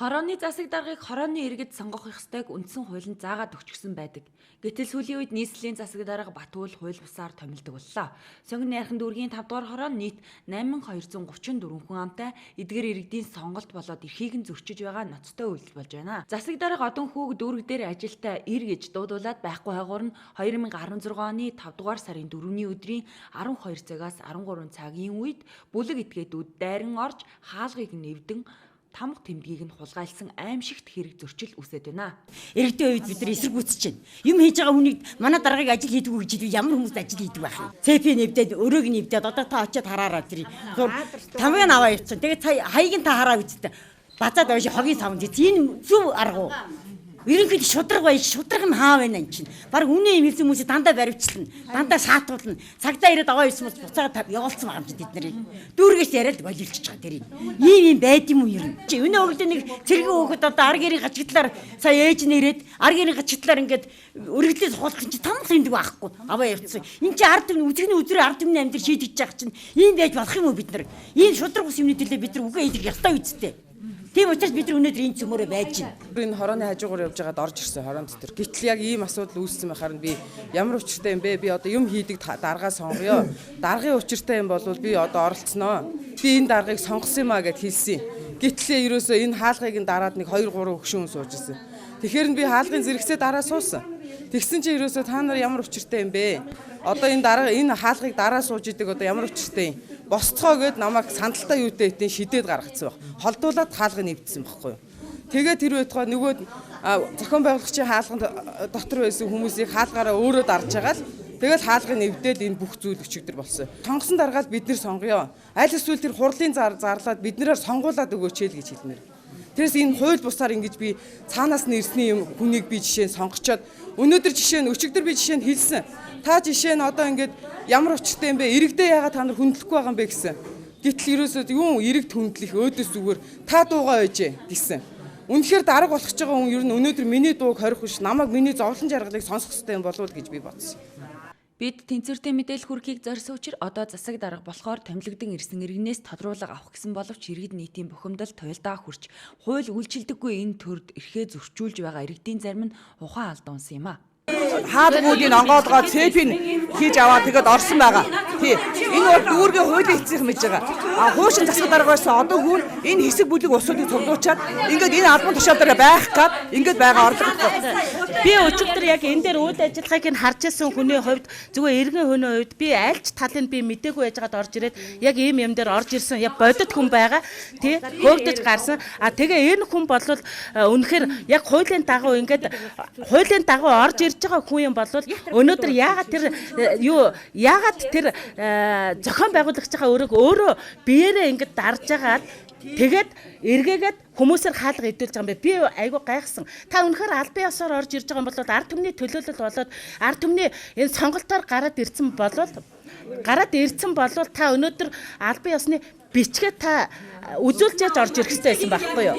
Хорооны засаг даргаыг хорооны иргэд сонгох ёстойг үндсэн хуулинд заагаад өгчихсөн байдаг. Гэтэл сүүлийн үед нийслэлийн засаг дарга Батуул хууль бусаар томилдог боллоо. Сонгон найрхан дүүргийн 5 дугаар хороон нийт 8234 хүн амтай эдгээр иргэдийн сонголт болоод эрхийг нь зөрчиж байгаа ноцтой үйлдэл болж байна. Засаг дарга одон хүүг дүүрэг дээр ажилтаа ир гэж дуудуулаад байхгүй хайгуур нь 2016 оны 5 дугаар сарын 4-ний өдрийн 12 цагаас 13 цагийн үед бүлэг этгээдүүд дайран орж хаалгыг нэвдэн тамга тэмдгийг нь хулгайлсан аимшигт хэрэг зөрчил үүсэж байна. Иргэдийн үед бид нар эсэргүүцэж байна. Юм хийж байгаа хүнийг манай даргаыг ажил хийдгүү гэж ямар хүмүүст ажил хийдэг байх юм. ЦП нэвдээд өрөөг нэвдээд одоо та очиод хараараа тэр. Тамгыг аваа явчихсан. Тэгээд хаяг нь та хараа үсттэй. Бацаад ойш хогийн савнд энэ зөв арга уу? Ерөнхийд шудраг байж шудраг нь хаа байна эн чинь. Бараг үнэн юм хэлсэн хүмүүсээ дандаа баривчлна. Дандаа шаатуулна. Цагдаа ирээд аваа юмс буцаагаад явуулсан байгаа юм чи бид нарыг. Дүүргээс яриад болилчихж байгаа тэрийг. Ийм байд юм уу ер нь? Чи өнөө өглөө нэг цэргийн хөөхд одоо ар гэрийн гачигдлаар сая ээж нэрээд ар гэрийн гачигдлаар ингээд өргөдлөөс хуулах чи тамх юмдаг байхгүй. Аваа явцсан. Энд чи ард түмний үзэгний өдрөө ард түмний амьдрал шийдэж байгаа чинь ийм байж болох юм уу бид нар? Ийм шудраг ус юмны төлөө бид нар үгээ хийх ёстой үсттэй. Тийм учраас бид нар өнөөдөр энэ цөмөрөө байж байна. Энэ хорооны хажуугаар явж байгаад орж ирсэн хорон дотор. Гэтэл яг ийм асуудал үүссэн байхаар би ямар учиртай юм бэ? Би одоо юм хийдэг даргаа сонгоё. Даргын учиртай юм бол би одоо оролцсноо. Би энэ даргаыг сонгосон юм а гэд хэлсэн. Гэтэл ерөөсөө энэ хаалгыг нь дараад нэг 2 3 хөшүүн сууж ирсэн. Тэгэхээр би хаалгын зэрэгцээ дараа суусан. Тэгсэн чинь ерөөсөө та нар ямар учиртай юм бэ? Одоо энэ хаалгыг дараа сууж идэг одоо ямар учиртай юм? Босцоо гэд намайг сандалтай юутэй хитэн шидээд гаргацсан баг. Холдуулаад хаалгыг нэвдсэн байхгүй юу. Тэгээд тэр байтугай нөгөө зохион байгуулагчийн хаалганд дотор байсан хүмүүсийг хаалгаараа өөрөө дарж байгаа л тэгэл хаалгыг нэвдээд энэ бүх зүйл өчигдөр болсон. Сонгосон даргаал бид нэр сонгоё. Аль эсвэл тэр хурлын зарлаад биднэрээр сонгуулад өгөөч л гэж хэлмээр. Тэрс энэ хууль бусаар ингэж би цаанаас нь ирсний юм хүнийг би жишээ нь сонгочоод өнөөдөр жишээ нь өчигдөр би жишээ нь хэлсэн. Та жишээ нь одоо ингэж ямар учиртай юм бэ? Иргэдээ яагаад та нар хүндлэхгүй байгаа юм бэ гэсэн. Гэтэл ерөөсөө юу иргэд хүндлэх өөдөөс зүгээр та дуугаа ойжээ гэсэн. Үнэхээр дарга болох ч байгаа хүн ер нь өнөөдөр миний дууг хорих биш намайг миний зовлон жаргалыг сонсох хэрэгтэй юм болов уу гэж би бодсон. Бид тэнцвэртэй мэдээлэл хүргэхийг зорьсон учраас одоо засаг дарга болохоор томилогдсон ирсэн иргэнээс тодруулга авах гэсэн боловч иргэд нийтийн бухимдал туйлдаа хүрч хууль үйлчилдэггүй энэ төрд эрхээ зөрчүүлж байгаа иргэдийн зарим нь ухаан алдаансан юм а. Хаалгуудын онгоолгоо цэпийн хийж аваад тэгээд орсон байгаа. Тий. Энэ бол дүүргийн хуулийн эцсийнх мэж байгаа. Хуушин засаг даргаас одоо хүн энэ хэсэг бүлэг усуудыг цуглуучаад ингээд энэ албан тушаалаар байх гад ингээд байгаа орлоготой. Би өчигдөр яг энэ дээр үйл ажиллагааг нь харж ирсэн хүний хувьд зүгээр иргэн хүний хувьд би альч талыг би мэдээгүй яжгаад орж ирээд яг ийм юм дээр орж ирсэн яг бодит хүн байгаа. Тий. Хөөгдөж гарсан. Тэгээ энэ хүн бол үнэхээр яг хуулийн дагуу ингээд хуулийн дагуу орж ирж байгаа хүн юм бол өнөөдөр яагаад тэр зохион байгуулагчаа өөрөө биеэрээ ингээд дарж агаад тэгээд эргээгээд хүмүүсээр хаалга идүүлж байгаа юм бэ. Би айгүй гайхсан. Та үнэхээр албан ёсоор орж ирж байгаа юм бол ард түмний төлөөлөл болоод ард түмний энэ сонголтоор гараад ирсэн бол та өнөөдөр албан ёсны бичгээ та үзүүлж яаж орж ирэх хэрэгтэй байсан байхгүй юу?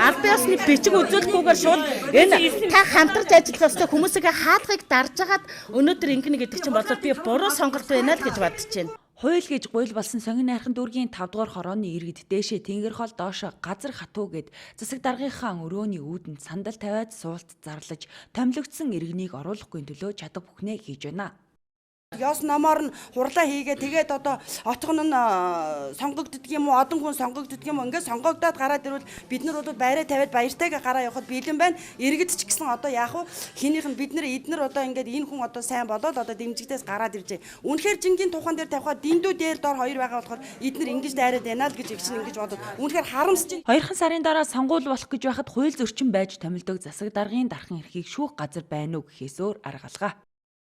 Албан ёсны бичиг үзүүлэхгүйгээр шууд энэ та хамтарч ажиллах ёстой хүмүүсийн хаалгыг дарж агаад өнөөдөр ингэнэ гэдэг чинь болоод би буруу сонголт байна л гэж бодож байна. Хууль гэж гуйл болсон сонгон найрхан дүүргийн 5 дугаар хорооны иргэд дээшээ тэнгэр хол доошо газар хатуу гэд засаг даргынхаа өрөөний үүдэнд сандал тавиад суулт зарлаж томилогдсон иргэнийг оруулахгүй төлөө чадах бүхнээ хийж байна. Ёс номоор нь хурлаа хийгээ тэгээд одоо отгон нь сонгогддөг юм уу одон хүн сонгогддөг юм уу ингээд сонгогдоод гараад ирвэл бид нар бол байраа тавиад баяртайгаа гараа явахад бэлэн байна. Иргэд ч гэсэн одоо яах вэ? Хинийх нь эднэр одоо ингээд энэ хүн одоо сайн болоод одоо дэмжигдээс гараад иржээ. Үнэхээр жингийн тухайн дээр тавихад дэндүү дээр доор хоёр байгаа болохоор эднэр ингэж дайраад байна л гэж ихчин ингэж бодоод үнэхээр харамсаж. 2 сарын дараа сонгуул болох гэж байхад хууль зөрчин байж томилдог засаг даргын дархан эрхийг шүүх газар байна уу гэхээс өөр арга алга.